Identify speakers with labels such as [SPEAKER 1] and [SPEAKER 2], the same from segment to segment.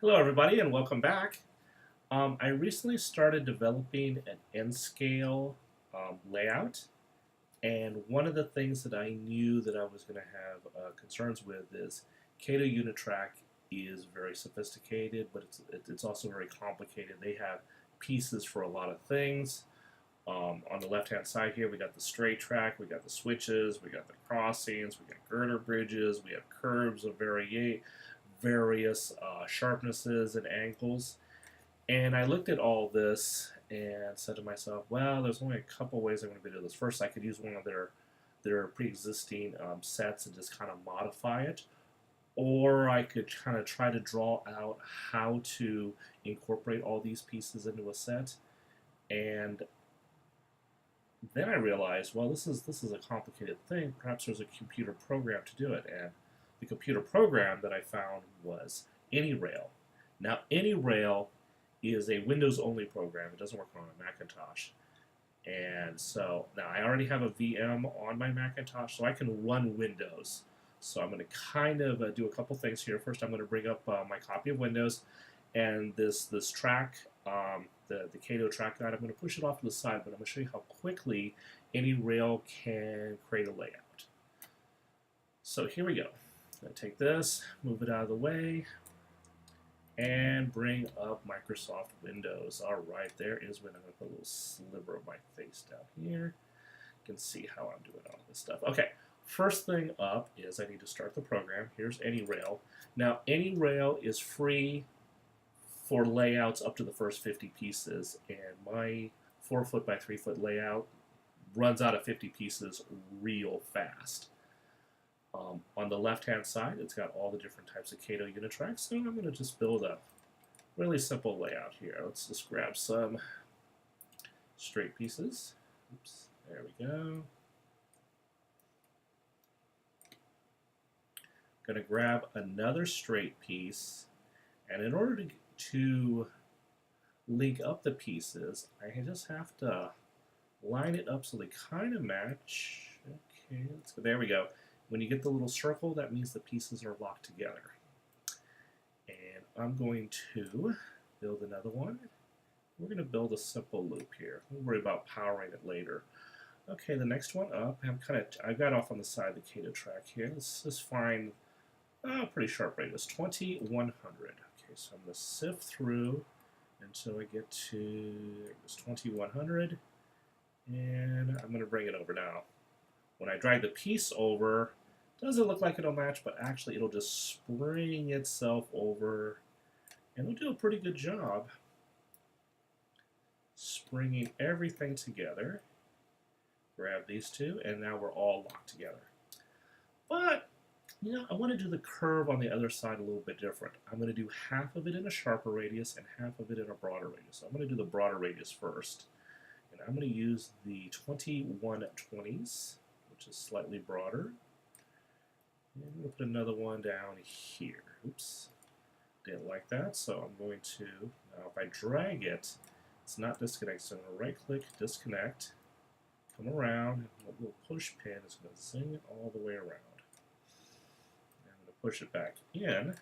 [SPEAKER 1] Hello, everybody, and welcome back. I recently started developing an N-scale layout, and one of the things that I knew that I was going to have concerns with is Kato Unitrak is very sophisticated, but it's also very complicated. They have pieces for a lot of things. On the left-hand side here, we got the straight track, we got the switches, we got the crossings, we got girder bridges, we have curves of various sharpnesses and angles. And I looked at all this and said to myself, well, there's only a couple ways I'm going to do this. First, I could use one of their pre-existing sets and just kind of modify it, or I could kind of try to draw out how to incorporate all these pieces into a set. And then I realized, well, this is a complicated thing. Perhaps there's a computer program to do it, and the computer program that I found was Anyrail. Now, Anyrail is a Windows-only program. It doesn't work on a Macintosh. And so now I already have a VM on my Macintosh, so I can run Windows. So I'm going to kind of do a couple things here. First, I'm going to bring up my copy of Windows, and this track, the Kato track guide, I'm going to push it off to the side, but I'm going to show you how quickly Anyrail can create a layout. So here we go. I'm going to take this, move it out of the way, and bring up Microsoft Windows. All right, there is when I'm going to put a little sliver of my face down here. You can see how I'm doing all this stuff. Okay, first thing up is I need to start the program. Here's Anyrail. Now, Anyrail is free for layouts up to the first 50 pieces, and my 4-foot by 3-foot layout runs out of 50 pieces real fast. On the left-hand side, it's got all the different types of Kato Unitraks, so I'm going to just build a really simple layout here. Let's just grab some straight pieces. Oops, there we go. Going to grab another straight piece, and in order to link up the pieces, I just have to line it up so they kind of match. Okay, let's go. There we go. When you get the little circle, that means the pieces are locked together. And I'm going to build another one. We're going to build a simple loop here. We'll worry about powering it later. Okay, the next one up, I got off on the side of the Kato track here. Let's just find a pretty sharp radius, 2100. Okay, so I'm going to sift through until I get to this 2100, and I'm going to bring it over now. When I drag the piece over, doesn't look like it'll match, but actually it'll just spring itself over, and it'll do a pretty good job springing everything together. Grab these two, and now we're all locked together. But, you know, I want to do the curve on the other side a little bit different. I'm going to do half of it in a sharper radius and half of it in a broader radius. So I'm going to do the broader radius first. And I'm going to use the 2120s, which is slightly broader. And I'm going to put another one down here. Oops, didn't like that. So I'm going to, now if I drag it, it's not disconnected. So I'm going to right-click, disconnect, come around, and a little push pin is going to zing it all the way around. And I'm going to push it back in,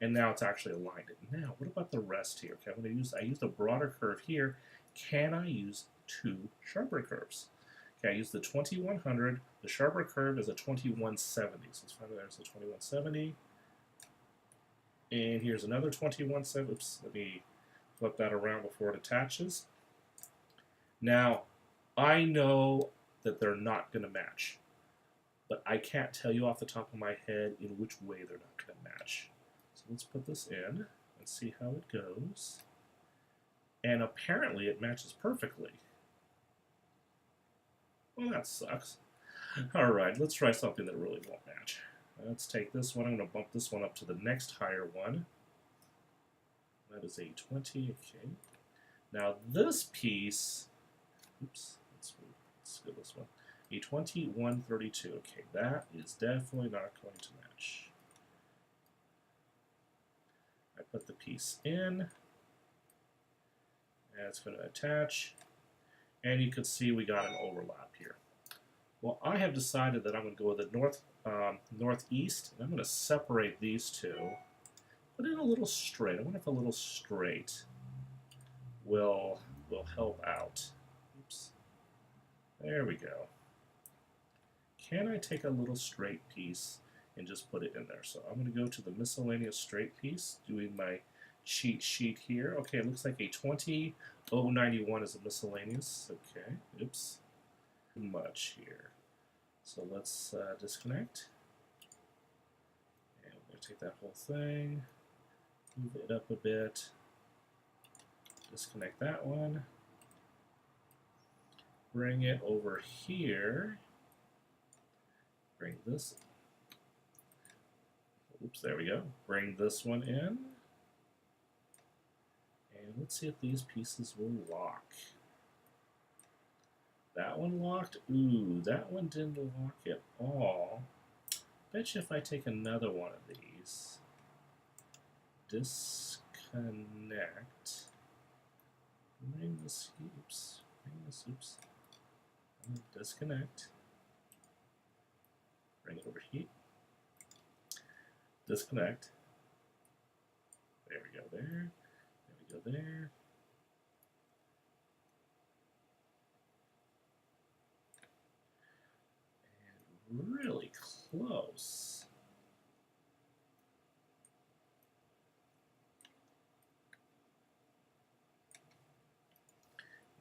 [SPEAKER 1] and now it's actually aligned it. Now, what about the rest here? Okay, I used a broader curve here. Can I use two sharper curves? Okay, I use the 2100. The sharper curve is a 2170. So let's find out there's a 2170. And here's another 2170. Oops, let me flip that around before it attaches. Now, I know that they're not going to match, but I can't tell you off the top of my head in which way they're not going to match. So let's put this in and see how it goes. And apparently it matches perfectly. Well, that sucks. Alright, let's try something that really won't match. Let's take this one. I'm going to bump this one up to the next higher one. That is a 20. Okay. Now this piece, oops, let's go this one. A 2132. Okay, that is definitely not going to match. I put the piece in, and it's going to attach. And you can see we got an overlap here. Well, I have decided that I'm going to go with the northeast, and I'm going to separate these two put in a little straight. I wonder if a little straight will help out. Oops. There we go. Can I take a little straight piece and just put it in there? So I'm going to go to the miscellaneous straight piece, doing my cheat sheet here. Okay, it looks like a 20091 is a miscellaneous. Okay, oops. Too much here. So let's disconnect. And we're going to take that whole thing, move it up a bit, disconnect that one, bring it over here, bring this, oops, there we go, bring this one in, and let's see if these pieces will lock. That one locked, ooh, that one didn't lock at all. Bet you if I take another one of these, disconnect, bring this, oops, disconnect, bring it over here, disconnect, there we go there, there we go there, and really close.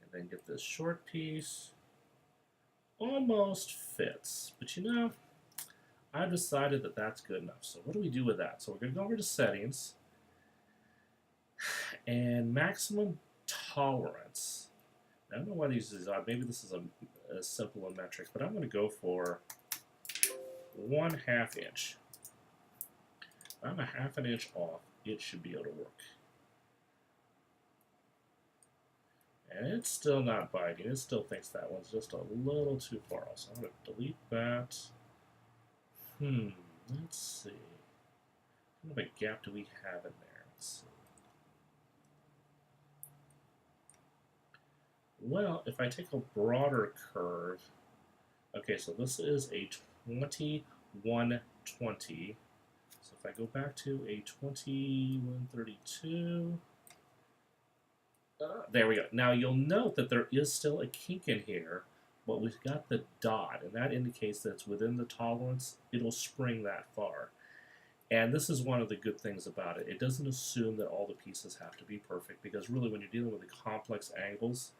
[SPEAKER 1] And then get this short piece, almost fits, but you know, I've decided that that's good enough. So what do we do with that? So we're going to go over to settings and maximum tolerance. I don't know why these is odd. Maybe this is a simple in metric, but I'm going to go for 1/2 inch. If I'm a 1/2 inch off, it should be able to work. And it's still not biting. It still thinks that one's just a little too far off. So I'm going to delete that. Let's see. What kind of a gap do we have in there? Let's see. Well, if I take a broader curve, okay, so this is a 2120. So if I go back to a 2132, there we go. Now you'll note that there is still a kink in here, but we've got the dot, and that indicates that it's within the tolerance. It'll spring that far. And this is one of the good things about it. It doesn't assume that all the pieces have to be perfect, because really when you're dealing with the complex angles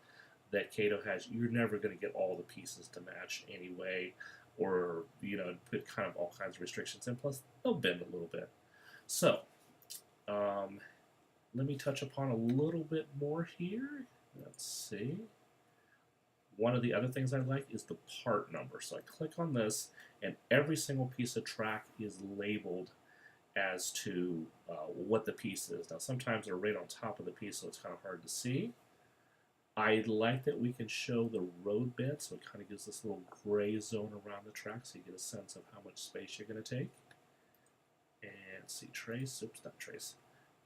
[SPEAKER 1] that Kato has, you're never going to get all the pieces to match anyway, or, you know, put kind of all kinds of restrictions in. Plus, they'll bend a little bit. So, let me touch upon a little bit more here. Let's see. One of the other things I like is the part number. So I click on this, and every single piece of track is labeled as to what the piece is. Now, sometimes they're right on top of the piece, so it's kind of hard to see. I like that we can show the road bed, so it kind of gives this little gray zone around the track, so you get a sense of how much space you're going to take. And see, trace, oops, not trace.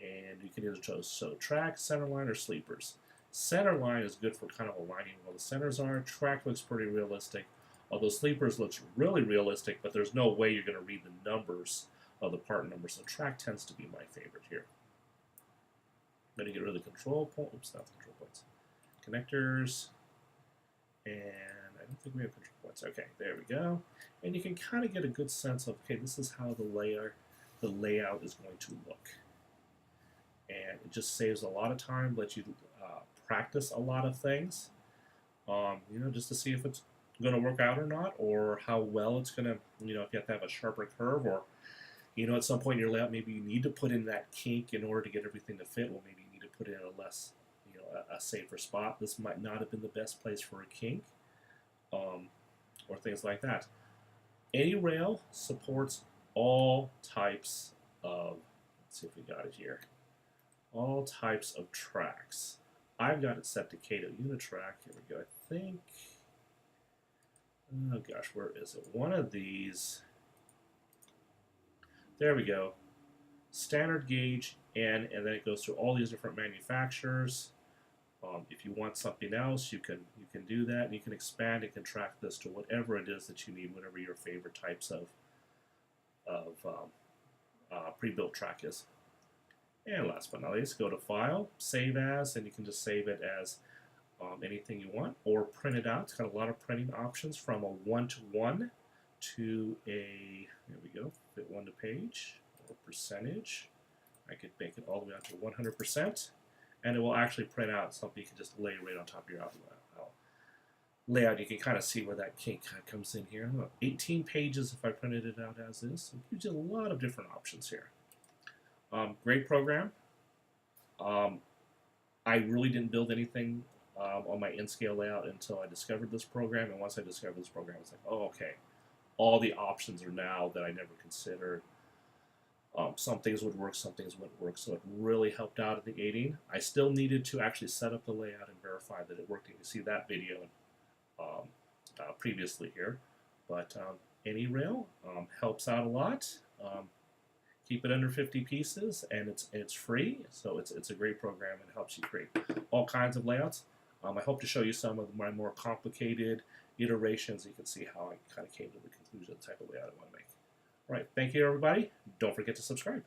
[SPEAKER 1] And you can either choose track, center line, or sleepers. Center line is good for kind of aligning where the centers are. Track looks pretty realistic, although sleepers looks really realistic, but there's no way you're going to read the numbers of the part numbers, so track tends to be my favorite here. I'm going to get rid of the control point. Oops, not the control points. Connectors, and I don't think we have control points. Okay, there we go. And you can kind of get a good sense of, okay, this is how the layout is going to look. And it just saves a lot of time, lets you practice a lot of things, you know, just to see if it's going to work out or not, or how well it's going to, you know, if you have to have a sharper curve, or, you know, at some point in your layout, maybe you need to put in that kink in order to get everything to fit. Well, maybe you need to put in a less, you know, a safer spot. This might not have been the best place for a kink, or things like that. Anyrail supports all types of, let's see if we got it here, all types of tracks. I've got it set to Kato Unitrak. Here we go. I think, oh gosh, where is it? One of these, there we go. Standard gauge N, and then it goes through all these different manufacturers. If you want something else, you can do that, and you can expand and contract this to whatever it is that you need, whatever your favorite types of pre-built track is. And last but not least, go to File, Save As, and you can just save it as anything you want, or print it out. It's got a lot of printing options, from a 1-to-1 to a, there we go, fit one to page, or percentage. I could make it all the way out to 100%, and it will actually print out something you can just lay right on top of your layout. You can kind of see where that kink comes in here. 18 pages if I printed it out as is. So it gives you a lot of different options here. Great program. I really didn't build anything on my N-scale layout until I discovered this program, and once I discovered this program, it's like, oh, okay, all the options are now that I never considered. Some things would work, some things wouldn't work, so it really helped out at the aiding. I still needed to actually set up the layout and verify that it worked. You can see that video previously here, but Anyrail helps out a lot. Keep it under 50 pieces, and it's free, so it's a great program and helps you create all kinds of layouts. I hope to show you some of my more complicated iterations. You can see how I kind of came to the conclusion of the type of layout I want to make. All right, thank you, everybody. Don't forget to subscribe.